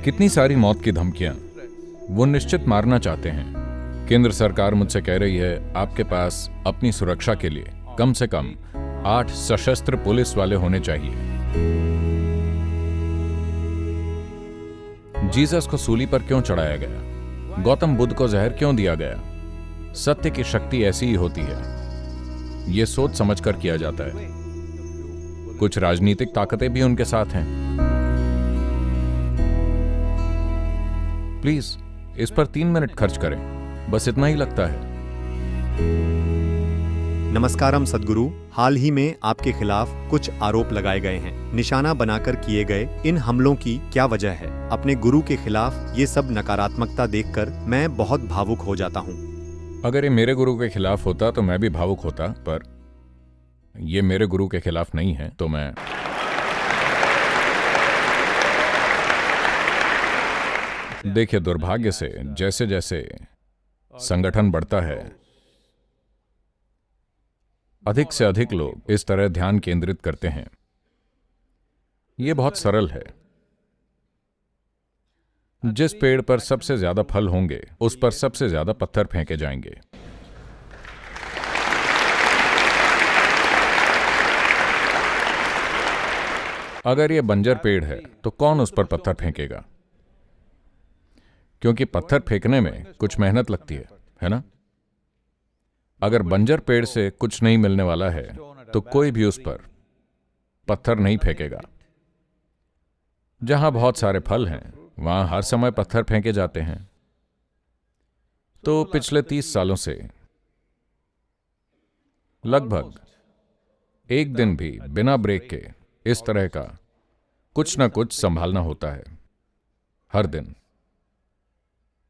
कितनी सारी मौत की धमकियां वो निश्चित मारना चाहते हैं। केंद्र सरकार मुझसे कह रही है आपके पास अपनी सुरक्षा के लिए कम से कम 8 सशस्त्र पुलिस वाले होने चाहिए। जीसस को सूली पर क्यों चढ़ाया गया? गौतम बुद्ध को जहर क्यों दिया गया? सत्य की शक्ति ऐसी ही होती है, यह सोच समझकर किया जाता है। कुछ राजनीतिक ताकतें भी उनके साथ हैं। प्लीज इस पर 3 मिनट खर्च करें, बस इतना ही लगता है। नमस्कारम सद्गुरु। हाल ही में आपके खिलाफ कुछ आरोप लगाए गए हैं। निशाना बनाकर किए गए इन हमलों की क्या वजह है? अपने गुरु के खिलाफ ये सब नकारात्मकता देखकर मैं बहुत भावुक हो जाता हूँ। अगर ये मेरे गुरु के खिलाफ होता तो मैं भी भावुक होता, पर ये मेरे गुरु के खिलाफ नहीं है तो मैं देखिए, दुर्भाग्य से जैसे जैसे संगठन बढ़ता है, अधिक से अधिक लोग इस तरह ध्यान केंद्रित करते हैं। यह बहुत सरल है। जिस पेड़ पर सबसे ज्यादा फल होंगे उस पर सबसे ज्यादा पत्थर फेंके जाएंगे। अगर यह बंजर पेड़ है तो कौन उस पर पत्थर फेंकेगा? क्योंकि पत्थर फेंकने में कुछ मेहनत लगती है ना? अगर बंजर पेड़ से कुछ नहीं मिलने वाला है तो कोई भी उस पर पत्थर नहीं फेंकेगा। जहां बहुत सारे फल हैं वहां हर समय पत्थर फेंके जाते हैं। तो पिछले 30 सालों से लगभग एक दिन भी बिना ब्रेक के इस तरह का कुछ ना कुछ संभालना होता है। हर दिन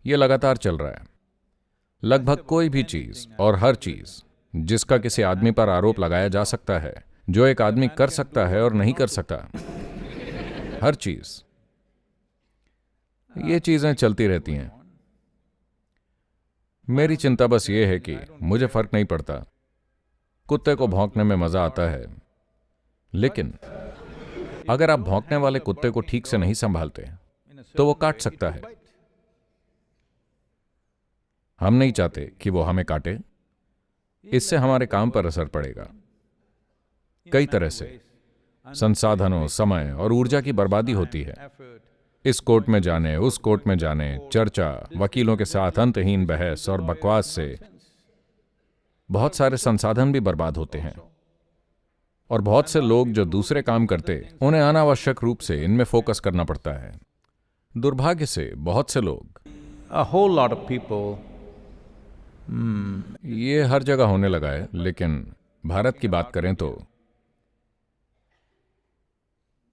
यह लगातार चल रहा है। लगभग कोई भी चीज और हर चीज जिसका किसी आदमी पर आरोप लगाया जा सकता है, जो एक आदमी कर सकता है और नहीं कर सकता, हर चीज, ये चीजें चलती रहती हैं। मेरी चिंता बस ये है कि मुझे फर्क नहीं पड़ता। कुत्ते को भौंकने में मजा आता है, लेकिन अगर आप भौंकने वाले कुत्ते को ठीक से नहीं संभालते तो वो काट सकता है। हम नहीं चाहते कि वो हमें काटे। इससे हमारे काम पर असर पड़ेगा कई तरह से। संसाधनों, समय और ऊर्जा की बर्बादी होती है। इस कोर्ट में जाने, उस कोर्ट में जाने, चर्चा, वकीलों के साथ अंतहीन बहस और बकवास से बहुत सारे संसाधन भी बर्बाद होते हैं। और बहुत से लोग जो दूसरे काम करते, उन्हें अनावश्यक रूप से इनमें फोकस करना पड़ता है। दुर्भाग्य से बहुत से लोग, A whole lot of people, ये हर जगह होने लगा है, लेकिन भारत की बात करें तो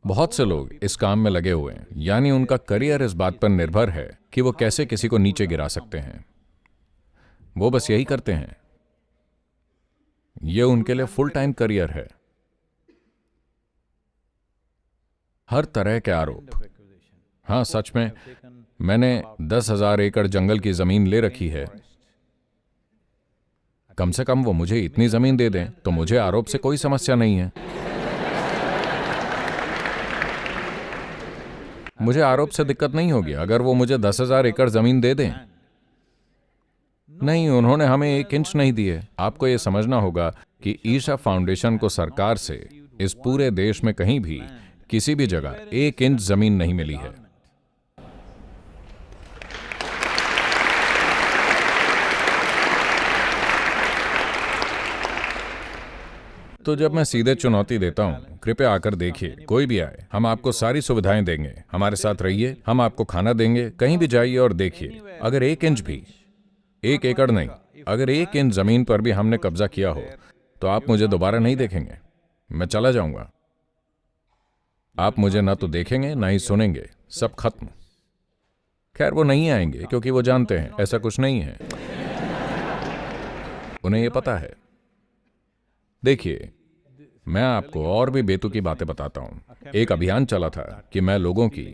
बहुत से लोग इस काम में लगे हुए हैं। यानी उनका करियर इस बात पर निर्भर है कि वो कैसे किसी को नीचे गिरा सकते हैं। वो बस यही करते हैं। ये उनके लिए फुल टाइम करियर है। हर तरह के आरोप। हाँ, सच में मैंने 10,000 एकड़ जंगल की जमीन ले रखी है। कम से कम वो मुझे इतनी जमीन दे दें तो मुझे आरोप से कोई समस्या नहीं है। मुझे आरोप से दिक्कत नहीं होगी अगर वो मुझे 10,000 एकड़ जमीन दे दें। नहीं, उन्होंने हमें 1 इंच नहीं दिए। आपको ये समझना होगा कि ईशा फाउंडेशन को सरकार से इस पूरे देश में कहीं भी किसी भी जगह 1 इंच जमीन नहीं मिली है। तो जब मैं सीधे चुनौती देता हूं, कृपया आकर देखिए, कोई भी आए, हम आपको सारी सुविधाएं देंगे, हमारे साथ रहिए, हम आपको खाना देंगे, कहीं भी जाइए और देखिए। अगर 1 इंच भी, 1 एकड़ नहीं, अगर 1 इंच जमीन पर भी हमने कब्जा किया हो तो आप मुझे दोबारा नहीं देखेंगे। मैं चला जाऊंगा। आप मुझे ना तो देखेंगे ना ही सुनेंगे। सब खत्म। खैर, वो नहीं आएंगे क्योंकि वो जानते हैं ऐसा कुछ नहीं है। उन्हें यह पता है। देखिए, मैं आपको और भी बेतुकी बातें बताता हूं। एक अभियान चला था कि मैं लोगों की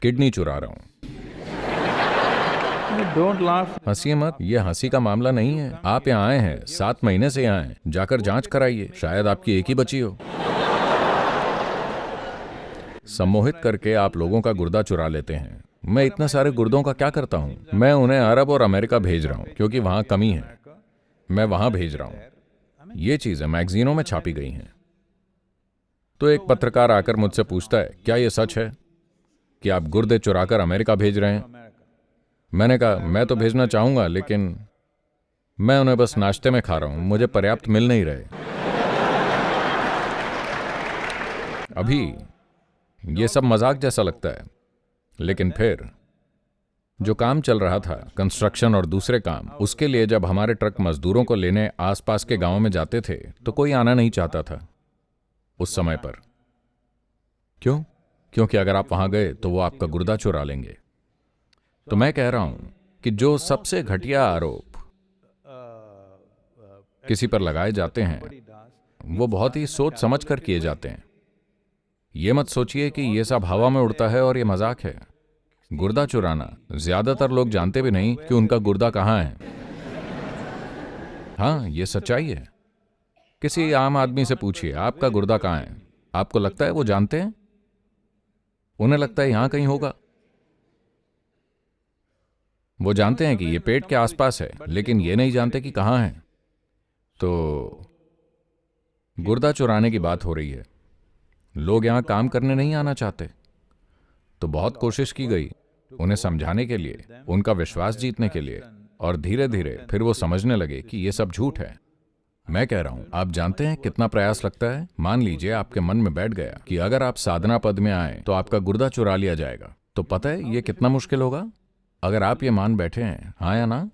किडनी चुरा रहा हूं। don't laugh. हंसिए मत, यह हंसी का मामला नहीं है। आप यहाँ आए हैं, 7 महीने से यहाँ हैं, जाकर जांच कराइए, शायद आपकी एक ही बची हो। सम्मोहित करके आप लोगों का गुर्दा चुरा लेते हैं। मैं इतने सारे गुर्दों का क्या करता हूं? मैं उन्हें अरब और अमेरिका भेज रहा हूं क्योंकि वहां कमी है। मैं वहां भेज रहा हूं। ये चीजें मैगजीनों में छापी गई हैं। तो एक पत्रकार आकर मुझसे पूछता है, क्या यह सच है कि आप गुर्दे चुराकर अमेरिका भेज रहे हैं? मैंने कहा, मैं तो भेजना चाहूंगा, लेकिन मैं उन्हें बस नाश्ते में खा रहा हूं, मुझे पर्याप्त मिल नहीं रहे। अभी ये सब मजाक जैसा लगता है, लेकिन फिर जो काम चल रहा था, कंस्ट्रक्शन और दूसरे काम, उसके लिए जब हमारे ट्रक मजदूरों को लेने आसपास के गांवों में जाते थे तो कोई आना नहीं चाहता था उस समय पर। क्यों? क्योंकि अगर आप वहां गए तो वो आपका गुर्दा चुरा लेंगे। तो मैं कह रहा हूं कि जो सबसे घटिया आरोप किसी पर लगाए जाते हैं वो बहुत ही सोच समझ कर किए जाते हैं। ये मत सोचिए कि ये सब हवा में उड़ता है और ये मजाक है। गुर्दा चुराना ज्यादातर लोग जानते भी नहीं कि उनका गुर्दा कहां है। हाँ, ये सच्चाई है। किसी आम आदमी से पूछिए, आपका गुर्दा कहां है? आपको लगता है वो जानते हैं? उन्हें लगता है यहां कहीं होगा। वो जानते हैं कि ये पेट के आसपास है, लेकिन ये नहीं जानते कि कहां है। तो गुर्दा चुराने की बात हो रही है। लोग यहां काम करने नहीं आना चाहते। तो बहुत कोशिश की गई उन्हें समझाने के लिए, उनका विश्वास जीतने के लिए, और धीरे धीरे फिर वो समझने लगे कि ये सब झूठ है। मैं कह रहा हूं, आप जानते हैं कितना प्रयास लगता है? मान लीजिए आपके मन में बैठ गया कि अगर आप साधना पद में आए तो आपका गुर्दा चुरा लिया जाएगा। तो पता है ये कितना मुश्किल होगा? अगर आप ये मान बैठे हैं, हाँ या ना?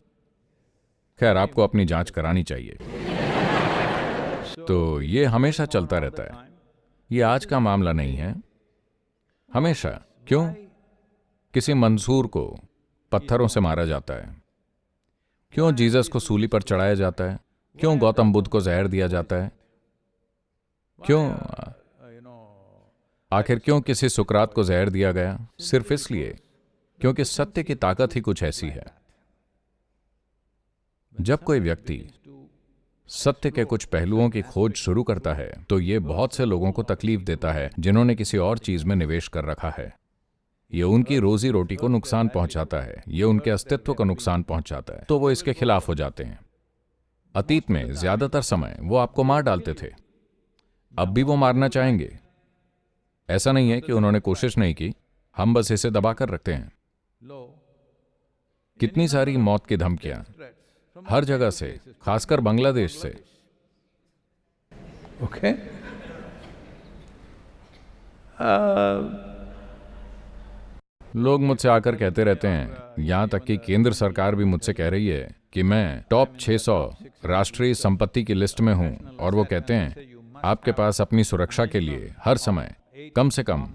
खैर, आपको अपनी जांच करानी चाहिए। तो ये हमेशा चलता रहता है। ये आज का मामला नहीं है, हमेशा। क्यों? किसी मंसूर को पत्थरों से मारा जाता है। क्यों जीसस को सूली पर चढ़ाया जाता है? क्यों गौतम बुद्ध को जहर दिया जाता है? क्यों आखिर क्यों किसी सुकरात को जहर दिया गया? सिर्फ इसलिए क्योंकि सत्य की ताकत ही कुछ ऐसी है। जब कोई व्यक्ति सत्य के कुछ पहलुओं की खोज शुरू करता है तो ये बहुत से लोगों को तकलीफ देता है जिन्होंने किसी और चीज में निवेश कर रखा है। ये उनकी रोजी रोटी को नुकसान पहुंचाता है, ये उनके अस्तित्व को नुकसान पहुंचाता है, तो वो इसके खिलाफ हो जाते हैं। अतीत में ज्यादातर समय वो आपको मार डालते थे, अब भी वो मारना चाहेंगे। ऐसा नहीं है कि उन्होंने कोशिश नहीं की, हम बस इसे दबा कर रखते हैं। कितनी सारी मौत की धमकियां हर जगह से, खासकर बांग्लादेश से। Okay? लोग मुझसे आकर कहते रहते हैं, यहां तक कि केंद्र सरकार भी मुझसे कह रही है कि मैं टॉप 600 राष्ट्रीय संपत्ति की लिस्ट में हूं, और वो कहते हैं आपके पास अपनी सुरक्षा के लिए हर समय कम से कम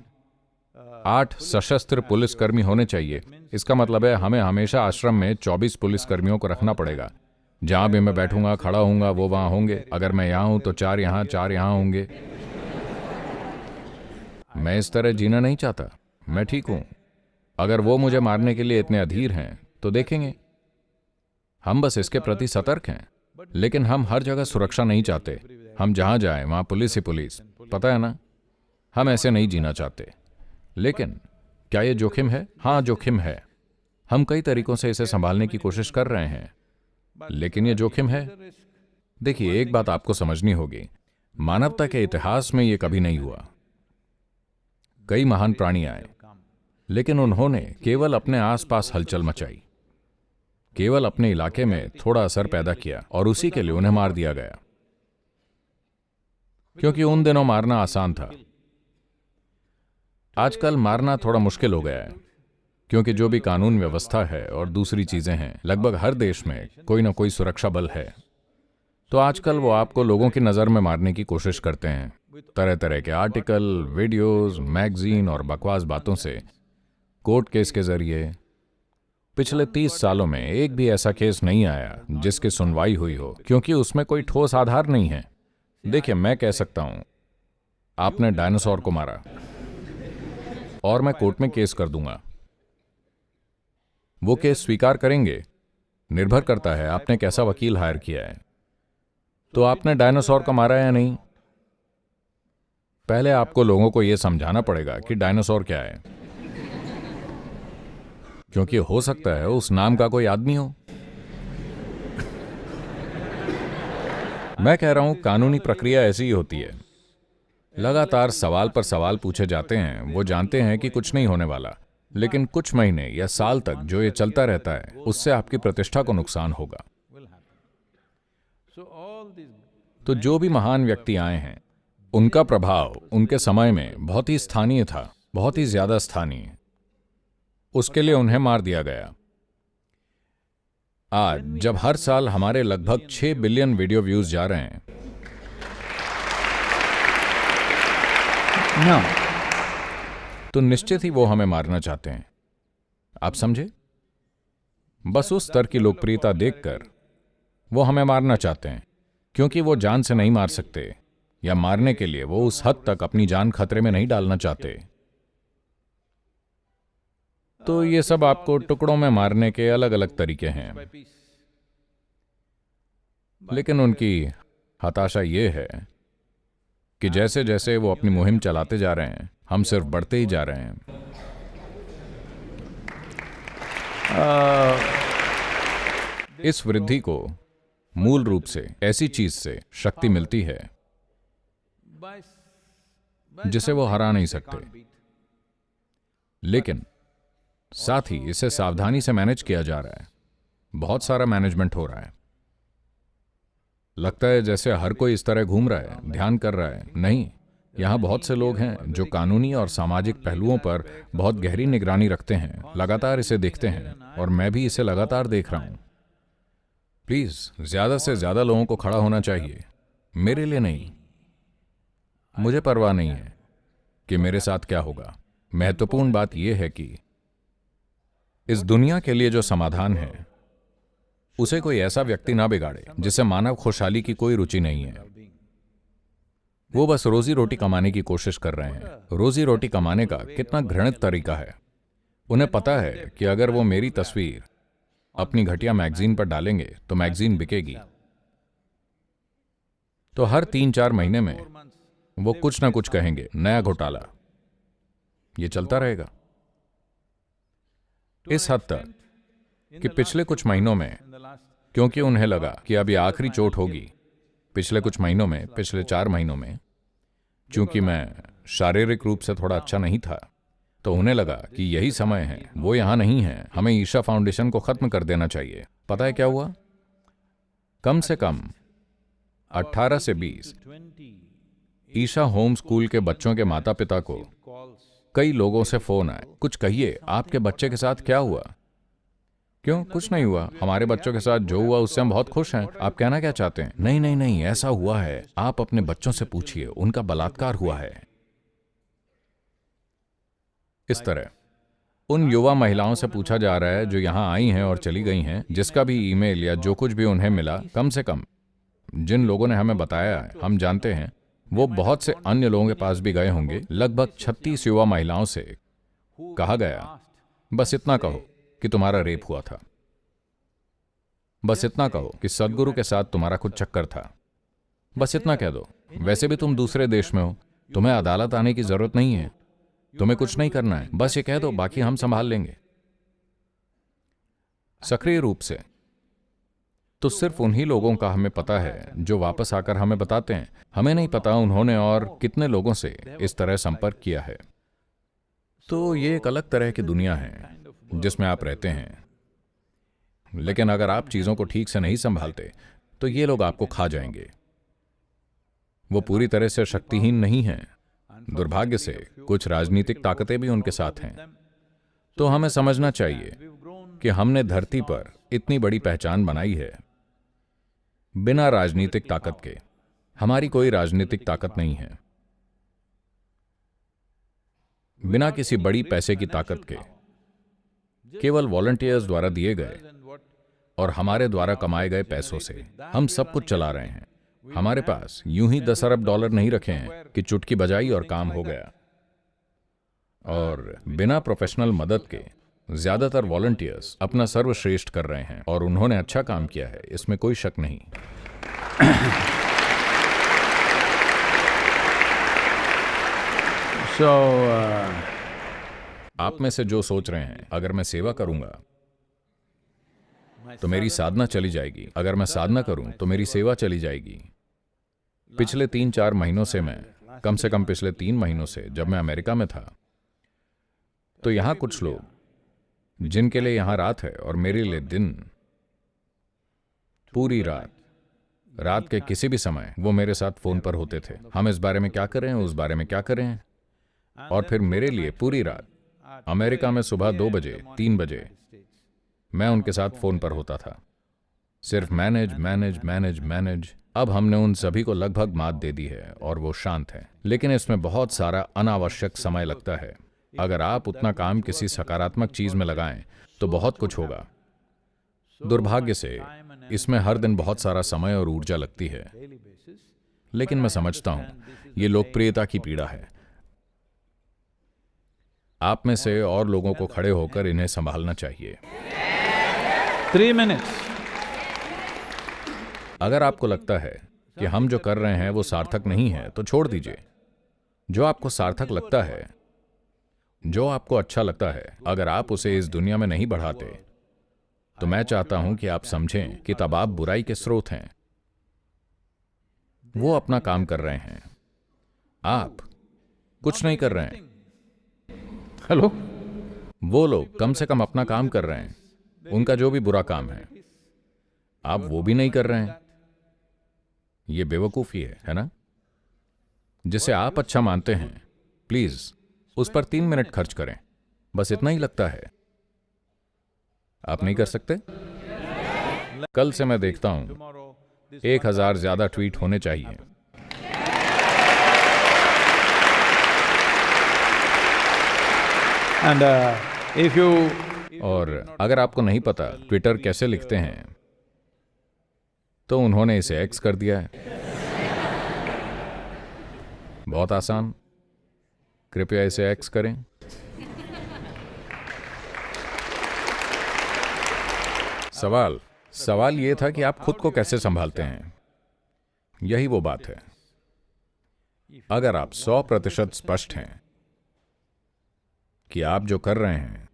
8 सशस्त्र पुलिसकर्मी होने चाहिए। इसका मतलब है हमें हमेशा आश्रम में 24 पुलिसकर्मियों को रखना पड़ेगा। जहां भी मैं बैठूंगा, खड़ा होऊंगा, वो वहां होंगे। अगर मैं यहां हूं तो 4 यहां, 4 यहां होंगे। मैं इस तरह जीना नहीं चाहता। मैं ठीक हूं। अगर वो मुझे मारने के लिए इतने अधीर हैं तो देखेंगे। हम बस इसके प्रति सतर्क हैं, लेकिन हम हर जगह सुरक्षा नहीं चाहते। हम जहां जाएं वहां पुलिस ही पुलिस, पता है ना? हम ऐसे नहीं जीना चाहते। लेकिन क्या ये जोखिम है? हाँ, जोखिम है। हम कई तरीकों से इसे संभालने की कोशिश कर रहे हैं, लेकिन ये जोखिम है। देखिए, एक बात आपको समझनी होगी, मानवता के इतिहास में ये कभी नहीं हुआ। कई महान प्राणी आए, लेकिन उन्होंने केवल अपने आसपास हलचल मचाई, केवल अपने इलाके में थोड़ा असर पैदा किया, और उसी के लिए उन्हें मार दिया गया, क्योंकि उन दिनों मारना आसान था। आजकल मारना थोड़ा मुश्किल हो गया है, क्योंकि जो भी कानून व्यवस्था है और दूसरी चीजें हैं, लगभग हर देश में कोई ना कोई सुरक्षा बल है। तो आजकल वो आपको लोगों की नजर में मारने की कोशिश करते हैं, तरह तरह के आर्टिकल, वीडियोस, मैगजीन और बकवास बातों से, कोर्ट केस के जरिए। पिछले 30 सालों में एक भी ऐसा केस नहीं आया जिसकी सुनवाई हुई हो, क्योंकि उसमें कोई ठोस आधार नहीं है। देखिए, मैं कह सकता हूं आपने डायनासोर को मारा, और मैं कोर्ट में केस कर दूंगा। वो केस स्वीकार करेंगे, निर्भर करता है आपने कैसा वकील हायर किया है। तो आपने डायनासोर को मारा या नहीं? पहले आपको लोगों को यह समझाना पड़ेगा कि डायनासोर क्या है, क्योंकि हो सकता है उस नाम का कोई आदमी हो। मैं कह रहा हूं कानूनी प्रक्रिया ऐसी ही होती है। लगातार सवाल पर सवाल पूछे जाते हैं। वो जानते हैं कि कुछ नहीं होने वाला, लेकिन कुछ महीने या साल तक जो ये चलता रहता है उससे आपकी प्रतिष्ठा को नुकसान होगा। तो जो भी महान व्यक्ति आए हैं, उनका प्रभाव उनके समय में बहुत ही स्थानीय था, बहुत ही ज्यादा स्थानीय। उसके लिए उन्हें मार दिया गया। आज जब हर साल हमारे लगभग 6 बिलियन वीडियो व्यूज जा रहे हैं, No. तो निश्चित ही वो हमें मारना चाहते हैं। आप समझे? बस उस स्तर की लोकप्रियता देखकर वो हमें मारना चाहते हैं, क्योंकि वो जान से नहीं मार सकते, या मारने के लिए वो उस हद तक अपनी जान खतरे में नहीं डालना चाहते। तो ये सब आपको टुकड़ों में मारने के अलग अलग तरीके हैं, लेकिन उनकी हताशा ये है कि जैसे जैसे वो अपनी मुहिम चलाते जा रहे हैं, हम सिर्फ बढ़ते ही जा रहे हैं। इस वृद्धि को मूल रूप से ऐसी चीज से शक्ति मिलती है जिसे वो हरा नहीं सकते, लेकिन साथ ही इसे सावधानी से मैनेज किया जा रहा है। बहुत सारा मैनेजमेंट हो रहा है। लगता है जैसे हर कोई इस तरह घूम रहा है, ध्यान कर रहा है। नहीं, यहां बहुत से लोग हैं जो कानूनी और सामाजिक पहलुओं पर बहुत गहरी निगरानी रखते हैं, लगातार इसे देखते हैं, और मैं भी इसे लगातार देख रहा हूं। प्लीज, ज्यादा से ज्यादा लोगों को खड़ा होना चाहिए। मेरे लिए नहीं, मुझे परवाह नहीं है कि मेरे साथ क्या होगा। महत्वपूर्ण बात यह है कि इस दुनिया के लिए जो समाधान है उसे कोई ऐसा व्यक्ति ना बिगाड़े जिसे मानव खुशहाली की कोई रुचि नहीं है। वो बस रोजी रोटी कमाने की कोशिश कर रहे हैं। रोजी रोटी कमाने का कितना घृणित तरीका है। उन्हें पता है कि अगर वो मेरी तस्वीर अपनी घटिया मैगजीन पर डालेंगे तो मैगजीन बिकेगी। तो हर 3-4 महीने में वो कुछ ना कुछ कहेंगे, नया घोटाला। ये चलता रहेगा इस हद तक कि पिछले कुछ महीनों में, क्योंकि उन्हें लगा कि अब ये आखिरी चोट होगी, पिछले कुछ महीनों में, पिछले 4 महीनों में, चूंकि मैं शारीरिक रूप से थोड़ा अच्छा नहीं था, तो उन्हें लगा कि यही समय है, वो यहां नहीं है, हमें ईशा फाउंडेशन को खत्म कर देना चाहिए। पता है क्या हुआ? कम से कम 18 से 20 ईशा होम स्कूल के बच्चों के माता पिता को कई लोगों से फोन आए, कुछ कहिए, आपके बच्चे के साथ क्या हुआ? क्यों? कुछ नहीं हुआ। हमारे बच्चों के साथ जो हुआ उससे हम बहुत खुश हैं। आप कहना क्या चाहते हैं? नहीं नहीं नहीं, ऐसा हुआ है, आप अपने बच्चों से पूछिए, उनका बलात्कार हुआ है। इस तरह उन युवा महिलाओं से पूछा जा रहा है जो यहां आई हैं और चली गई हैं, जिसका भी ईमेल या जो कुछ भी उन्हें मिला, कम से कम जिन लोगों ने हमें बताया है, हम जानते हैं, वो बहुत से अन्य लोगों के पास भी गए होंगे। लगभग 36 युवा महिलाओं से कहा गया, बस इतना कहो कि तुम्हारा रेप हुआ था, बस इतना कहो कि सदगुरु के साथ तुम्हारा कुछ चक्कर था, बस इतना कह दो। वैसे भी तुम दूसरे देश में हो, तुम्हें अदालत आने की जरूरत नहीं है, तुम्हें कुछ नहीं करना है, बस ये कह दो, बाकी हम संभाल लेंगे। सक्रिय रूप से तो सिर्फ उन्हीं लोगों का हमें पता है जो वापस आकर हमें बताते हैं। हमें नहीं पता उन्होंने और कितने लोगों से इस तरह संपर्क किया है। तो ये एक अलग तरह की दुनिया है जिसमें आप रहते हैं, लेकिन अगर आप चीजों को ठीक से नहीं संभालते तो ये लोग आपको खा जाएंगे। वो पूरी तरह से शक्तिहीन नहीं हैं। दुर्भाग्य से कुछ राजनीतिक ताकतें भी उनके साथ हैं। तो हमें समझना चाहिए कि हमने धरती पर इतनी बड़ी पहचान बनाई है बिना राजनीतिक ताकत के। हमारी कोई राजनीतिक ताकत नहीं है, बिना किसी बड़ी पैसे की ताकत के, केवल वॉलंटियर्स द्वारा दिए गए और हमारे द्वारा कमाए गए पैसों से हम सब कुछ चला रहे हैं। हमारे पास यूं ही 10 अरब डॉलर नहीं रखे हैं कि चुटकी बजाई और काम हो गया। और बिना प्रोफेशनल मदद के ज्यादातर वॉलंटियर्स अपना सर्वश्रेष्ठ कर रहे हैं और उन्होंने अच्छा काम किया है, इसमें कोई शक नहीं। So, आप में से जो सोच रहे हैं अगर मैं सेवा करूंगा तो मेरी साधना चली जाएगी, अगर मैं साधना करूं तो मेरी सेवा चली जाएगी। पिछले 3-4 महीनों से मैं, कम से कम पिछले 3 महीनों से जब मैं अमेरिका में था, तो यहां कुछ लोग जिनके लिए यहां रात है और मेरे लिए दिन, पूरी रात के किसी भी समय वो मेरे साथ फोन पर होते थे। हम इस बारे में क्या करें, उस बारे में क्या करें, और फिर मेरे लिए पूरी रात अमेरिका में सुबह 2 बजे 3 बजे मैं उनके साथ फोन पर होता था, सिर्फ मैनेज मैनेज मैनेज मैनेज। अब हमने उन सभी को लगभग मात दे दी है और वो शांत हैं, लेकिन इसमें बहुत सारा अनावश्यक समय लगता है। अगर आप उतना काम किसी सकारात्मक चीज में लगाएं तो बहुत कुछ होगा। दुर्भाग्य से इसमें हर दिन बहुत सारा समय और ऊर्जा लगती है, लेकिन मैं समझता हूं ये लोकप्रियता की पीड़ा है। आप में से और लोगों को खड़े होकर इन्हें संभालना चाहिए। 3 minutes. अगर आपको लगता है कि हम जो कर रहे हैं वो सार्थक नहीं है तो छोड़ दीजिए। जो आपको सार्थक लगता है, जो आपको अच्छा लगता है, अगर आप उसे इस दुनिया में नहीं बढ़ाते तो मैं चाहता हूं कि आप समझें कि तब आप बुराई के स्रोत हैं। वो अपना काम कर रहे हैं, आप कुछ नहीं कर रहे हैं। Hello? वो लोग कम से कम अपना काम कर रहे हैं, उनका जो भी बुरा काम है आप वो भी नहीं कर रहे हैं। ये बेवकूफी है ना? जिसे आप अच्छा मानते हैं, प्लीज उस पर 3 मिनट खर्च करें, बस इतना ही लगता है। आप नहीं कर सकते? कल से मैं देखता हूं 1000 ज्यादा ट्वीट होने चाहिए। And if you और अगर आपको नहीं पता ट्विटर कैसे लिखते हैं तो उन्होंने इसे एक्स कर दिया है। बहुत आसान, कृपया इसे एक्स करें। सवाल ये था कि आप खुद को कैसे संभालते हैं। यही वो बात है। अगर आप 100% स्पष्ट हैं कि आप जो कर रहे हैं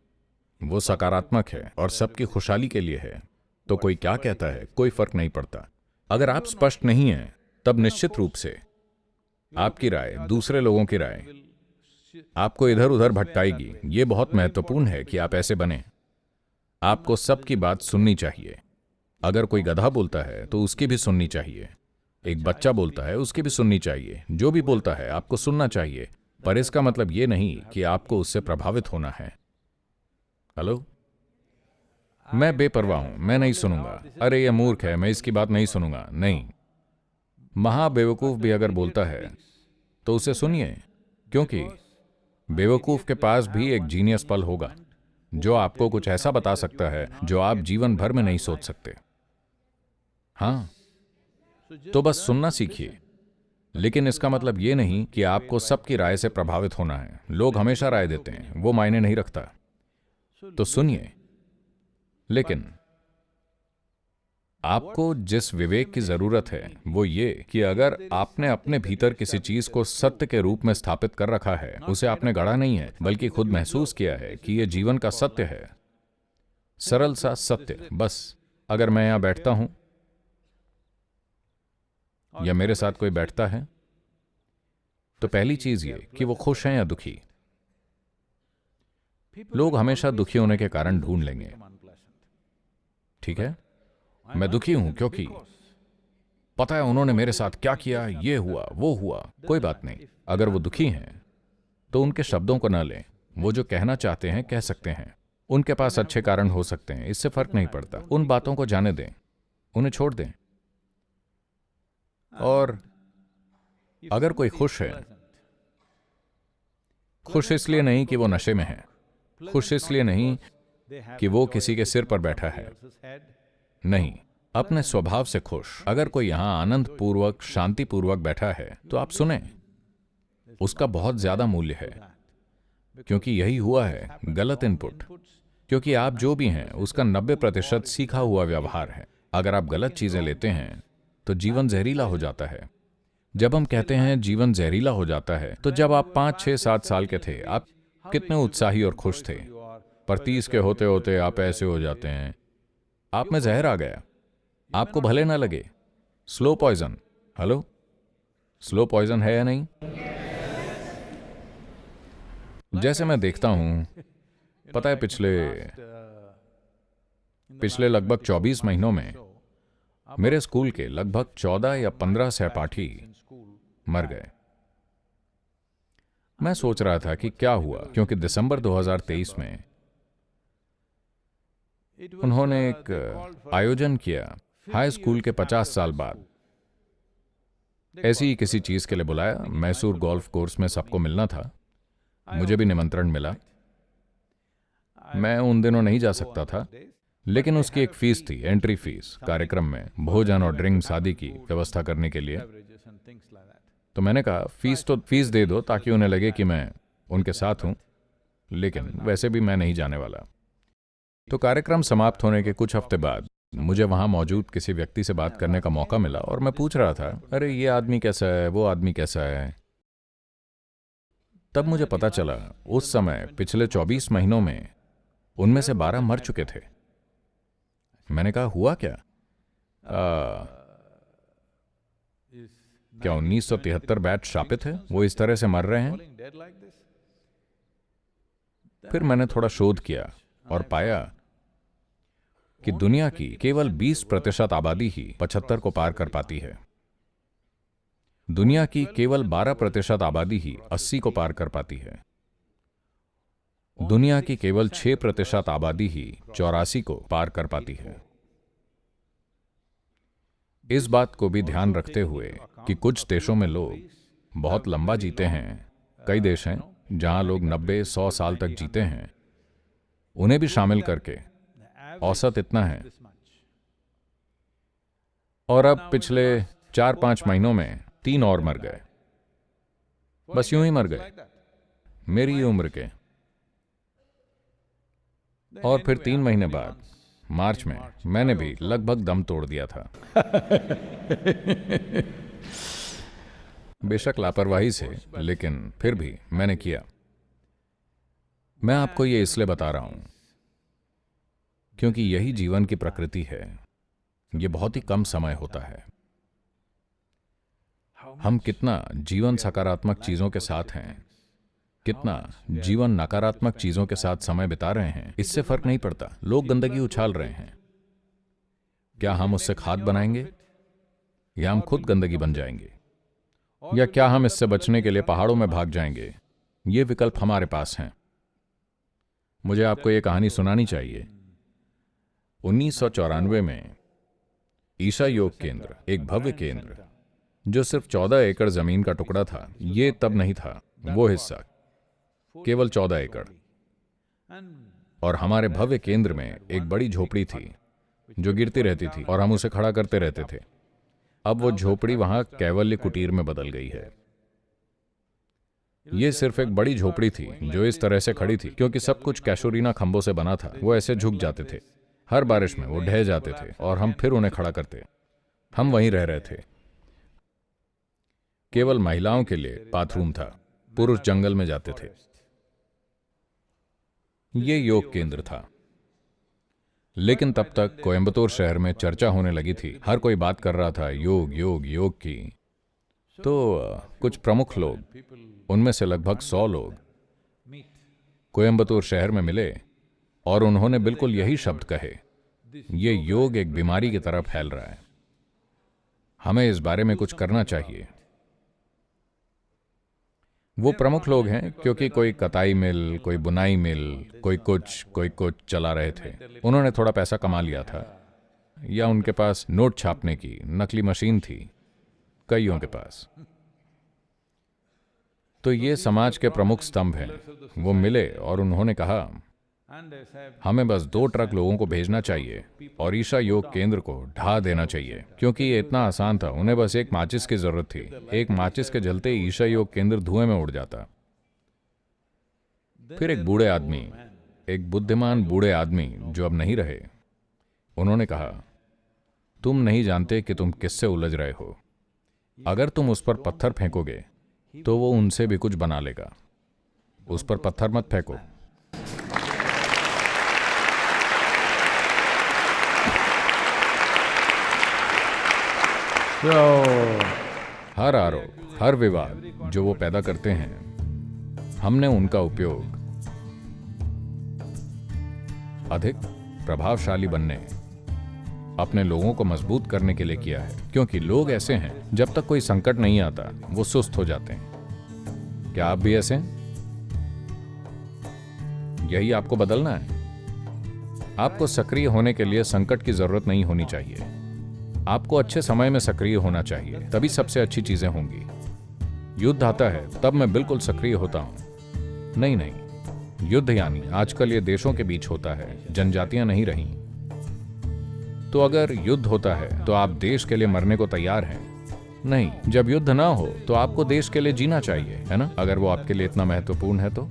वो सकारात्मक है और सबकी खुशहाली के लिए है, तो कोई क्या कहता है कोई फर्क नहीं पड़ता। अगर आप स्पष्ट नहीं हैं तब निश्चित रूप से आपकी राय, दूसरे लोगों की राय आपको इधर उधर भटकाएगी। ये बहुत महत्वपूर्ण है कि आप ऐसे बने। आपको सबकी बात सुननी चाहिए। अगर कोई गधा बोलता है तो उसकी भी सुननी चाहिए। एक बच्चा बोलता है उसकी भी सुननी चाहिए। जो भी बोलता है आपको सुनना चाहिए, पर इसका मतलब ये नहीं कि आपको उससे प्रभावित होना है। हेलो? मैं बेपरवाह हूं, मैं नहीं सुनूंगा। अरे ये मूर्ख है, मैं इसकी बात नहीं सुनूंगा। नहीं, महाबेवकूफ भी अगर बोलता है तो उसे सुनिए, क्योंकि बेवकूफ के पास भी एक जीनियस पल होगा जो आपको कुछ ऐसा बता सकता है जो आप जीवन भर में नहीं सोच सकते। हाँ, तो बस सुनना सीखिए। लेकिन इसका मतलब ये नहीं कि आपको सबकी राय से प्रभावित होना है। लोग हमेशा राय देते हैं, वो मायने नहीं रखता। तो सुनिए, लेकिन आपको जिस विवेक की जरूरत है वो ये कि अगर आपने अपने भीतर किसी चीज को सत्य के रूप में स्थापित कर रखा है, उसे आपने गढ़ा नहीं है बल्कि खुद महसूस किया है कि यह जीवन का सत्य है, सरल सा सत्य। बस अगर मैं यहां बैठता हूं या मेरे साथ कोई बैठता है तो पहली चीज ये कि वो खुश हैं या दुखी। लोग हमेशा दुखी होने के कारण ढूंढ लेंगे। ठीक है, मैं दुखी हूं क्योंकि पता है उन्होंने मेरे साथ क्या किया, ये हुआ वो हुआ। कोई बात नहीं, अगर वो दुखी हैं तो उनके शब्दों को न लें। वो जो कहना चाहते हैं कह सकते हैं। उनके पास अच्छे कारण हो सकते हैं, इससे फर्क नहीं पड़ता। उन बातों को जाने दें, उन्हें छोड़ दें। और अगर कोई खुश है, खुश इसलिए नहीं कि वो नशे में है, खुश इसलिए नहीं कि वो किसी के सिर पर बैठा है, नहीं, अपने स्वभाव से खुश। अगर कोई यहां आनंद पूर्वक, शांति पूर्वक बैठा है तो आप सुने, उसका बहुत ज्यादा मूल्य है, क्योंकि यही हुआ है गलत इनपुट। क्योंकि आप जो भी हैं उसका 90% सीखा हुआ व्यवहार है। अगर आप गलत चीजें लेते हैं तो जीवन जहरीला हो जाता है। जब हम कहते हैं जीवन जहरीला हो जाता है, तो जब आप 5, 6, 7 साल के थे, आप कितने उत्साही और खुश थे, पर 30 के होते होते आप ऐसे हो जाते हैं, आप में जहर आ गया। आपको भले ना लगे, slow poison. Hello, slow poison है या नहीं? जैसे मैं देखता हूं, पता है पिछले लगभग 24 महीनों में मेरे स्कूल के लगभग 14 या 15 सहपाठी मर गए। मैं सोच रहा था कि क्या हुआ, क्योंकि दिसंबर 2023 में उन्होंने एक आयोजन किया, हाई स्कूल के 50 साल बाद। ऐसी ही किसी चीज के लिए बुलाया। मैसूर गोल्फ कोर्स में सबको मिलना था, मुझे भी निमंत्रण मिला। मैं उन दिनों नहीं जा सकता था, लेकिन उसकी एक फीस थी, एंट्री फीस, कार्यक्रम में भोजन और ड्रिंक्स आदि की व्यवस्था करने के लिए। तो मैंने कहा फीस दे दो ताकि उन्हें लगे कि मैं उनके साथ हूं, लेकिन वैसे भी मैं नहीं जाने वाला। तो कार्यक्रम समाप्त होने के कुछ हफ्ते बाद मुझे वहां मौजूद किसी व्यक्ति से बात करने का मौका मिला और मैं पूछ रहा था, अरे ये आदमी कैसा है, वो आदमी कैसा है। तब मुझे पता चला उस समय पिछले 24 महीनों में उनमें से 12 मर चुके थे। मैंने कहा हुआ क्या? क्या 1973 बैच शापित है, वो इस तरह से मर रहे हैं? फिर मैंने थोड़ा शोध किया और पाया कि दुनिया की केवल 20% आबादी ही 75 को पार कर पाती है। दुनिया की केवल 12% आबादी ही 80 को पार कर पाती है। दुनिया की केवल 6% आबादी ही 84 को पार कर पाती है। इस बात को भी ध्यान रखते हुए कि कुछ देशों में लोग बहुत लंबा जीते हैं, कई देश हैं जहां लोग 90-100 साल तक जीते हैं, उन्हें भी शामिल करके औसत इतना है। और अब पिछले 4-5 महीनों में 3 और मर गए, बस यूं ही मर गए, मेरी ही उम्र के। और फिर 3 महीने बाद मार्च में मैंने भी लगभग दम तोड़ दिया था। बेशक लापरवाही से, लेकिन फिर भी मैंने किया। मैं आपको ये इसलिए बता रहा हूं क्योंकि यही जीवन की प्रकृति है। ये बहुत ही कम समय होता है। हम कितना जीवन सकारात्मक चीजों के साथ हैं, कितना जीवन नकारात्मक चीजों के साथ समय बिता रहे हैं, इससे फर्क नहीं पड़ता। लोग गंदगी उछाल रहे हैं, क्या हम उससे खाद बनाएंगे या हम खुद गंदगी बन जाएंगे, या क्या हम इससे बचने के लिए पहाड़ों में भाग जाएंगे? ये विकल्प हमारे पास हैं। मुझे आपको ये कहानी सुनानी चाहिए। 1994 में ईशा योग केंद्र, एक भव्य केंद्र जो सिर्फ 14 एकड़ जमीन का टुकड़ा था, ये तब नहीं था, वो हिस्सा केवल 14 एकड़। और हमारे भव्य केंद्र में एक बड़ी झोपड़ी थी जो गिरती रहती थी और हम उसे खड़ा करते रहते थे। अब वो झोपड़ी वहां कैवल्य कुटीर में बदल गई है। ये सिर्फ एक बड़ी झोपड़ी थी जो इस तरह से खड़ी थी क्योंकि सब कुछ कैशोरीना खंभों से बना था। वो ऐसे झुक जाते थे, हर बारिश में वो ढह जाते थे और हम फिर उन्हें खड़ा करते। हम वहीं रह रहे थे। केवल महिलाओं के लिए बाथरूम था, पुरुष जंगल में जाते थे। ये योग केंद्र था। लेकिन तब तक कोयंबटूर शहर में चर्चा होने लगी थी, हर कोई बात कर रहा था योग योग योग की। तो कुछ प्रमुख लोग, उनमें से लगभग 100 लोग कोयंबटूर शहर में मिले और उन्होंने बिल्कुल यही शब्द कहे, ये योग एक बीमारी की तरह फैल रहा है, हमें इस बारे में कुछ करना चाहिए। वो प्रमुख लोग हैं क्योंकि कोई कताई मिल, कोई बुनाई मिल, कोई कुछ चला रहे थे। उन्होंने थोड़ा पैसा कमा लिया था, या उनके पास नोट छापने की नकली मशीन थी, कईयों के पास। तो ये समाज के प्रमुख स्तंभ हैं। वो मिले और उन्होंने कहा, हमें बस 2 ट्रक लोगों को भेजना चाहिए और ईशा योग केंद्र को ढा देना चाहिए, क्योंकि ये इतना आसान था। उन्हें बस एक माचिस की जरूरत थी। एक माचिस के जलते ईशा योग केंद्र धुएं में उड़ जाता। फिर एक बूढ़े आदमी, एक बुद्धिमान बूढ़े आदमी जो अब नहीं रहे, उन्होंने कहा, तुम नहीं जानते कि तुम किससे उलझ रहे हो। अगर तुम उस पर पत्थर फेंकोगे तो वो उनसे भी कुछ बना लेगा। उस पर पत्थर मत फेंको। so, हर आरोप, हर विवाद जो वो पैदा करते हैं, हमने उनका उपयोग अधिक प्रभावशाली बनने, अपने लोगों को मजबूत करने के लिए किया है। क्योंकि लोग ऐसे हैं, जब तक कोई संकट नहीं आता वो सुस्त हो जाते हैं। क्या आप भी ऐसे हैं? यही आपको बदलना है। आपको सक्रिय होने के लिए संकट की जरूरत नहीं होनी चाहिए। आपको अच्छे समय में सक्रिय होना चाहिए, तभी सबसे अच्छी चीजें होंगी। युद्ध आता है तब मैं बिल्कुल सक्रिय होता हूं। नहीं, युद्ध यानी आजकल ये देशों के बीच होता है, जनजातियां नहीं रहीं। तो अगर युद्ध होता है तो आप देश के लिए मरने को तैयार हैं। नहीं, जब युद्ध ना हो तो आपको देश के लिए जीना चाहिए, है ना? अगर वो आपके लिए इतना महत्वपूर्ण है तो